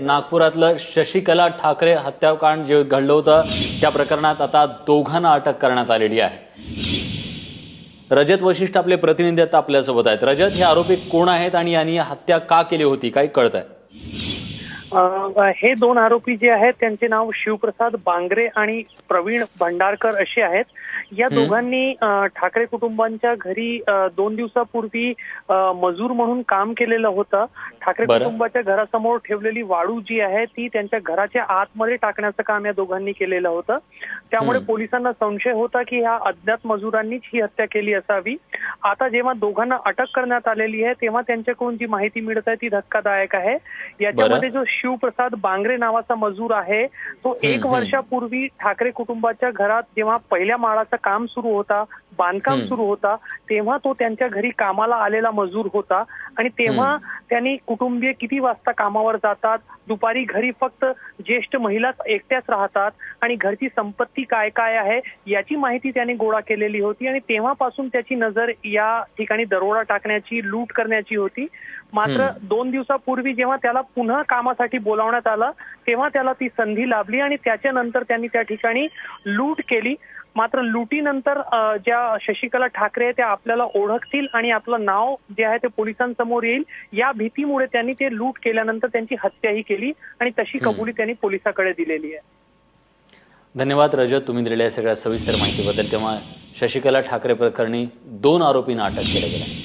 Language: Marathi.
नागपुरातलं शशिकला ठाकरे हत्याकांड जे घडलं होतं त्या प्रकरणात आता दोघांना अटक करण्यात आलेली आहे। रजत वशिष्ठ आपले प्रतिनिधी आता आपल्यासोबत आहेत। रजत, हे आरोपी कोण आहेत आणि यांनी हत्या का केली होती, काही कळत आहे? हे दोन आरोपी जे आहेत त्यांचे नाव शिवप्रसाद बांगरे आणि प्रवीण भंडारकर असे आहेत। या दोघांनी ठाकरे कुटुंबांच्या घरी 2 दिवसापूर्वी मजूर म्हणून काम केलेलं होतं। ठाकरे कुटुंबाच्या घरासमोर ठेवलेली वाळू जी आहे ती त्यांच्या घराच्या आतमध्ये टाकण्याचं काम या दोघांनी केलेलं होतं। त्यामुळे पोलिसांना संशय होता की ह्या अज्ञात मजुरांनीच ही हत्या केली असावी। आता जेव्हा दोघांना अटक करण्यात आलेली आहे तेव्हा त्यांच्याकडून जी माहिती मिळत आहे ती धक्कादायक आहे। याच्यामध्ये जो शिवप्रसाद बांगरे नावाचा मजूर आहे तो 1 वर्षापूर्वी ठाकरे कुटुंबाच्या घरात जेव्हा पहिल्या माळाचं काम सुरू होता, बांधकाम सुरू होता, तेव्हा तो त्यांच्या घरी कामाला आलेला मजूर होता। आणि तेव्हा त्यांनी कुटुंबीय किती वाजता कामावर जातात, दुपारी घरी फक्त ज्येष्ठ महिलाच एकट्याच राहतात आणि घरची संपत्ती काय काय आहे याची माहिती त्यांनी गोळा केलेली होती। आणि तेव्हापासून त्याची नजर या ठिकाणी दरोडा टाकण्याची, लूट करण्याची होती। मात्र 2 दिवसापूर्वी जेव्हा त्याला पुन्हा कामासाठी बोलावण्यात आलं तेव्हा त्याला ती संधी लाभली आणि त्याच्यानंतर त्यांनी त्या ठिकाणी लूट केली। मात्र लुटीनंतर ज्या शशिकला ठाकरे त्या आपल्याला ओळखतील आणि आपलं नाव जे आहे ते पोलिसांसमोर येईल या भीतीमुळे त्यांनी ते लूट केल्यानंतर त्यांची हत्याही केली आणि तशी कबुली त्यांनी पोलिसांकडे दिलेली आहे। धन्यवाद रजत, तुम्ही दिलेल्या सगळ्या सविस्तर माहितीबद्दल। तेव्हा शशिकला ठाकरे प्रकरणी 2 आरोपींना अटक केली गेली।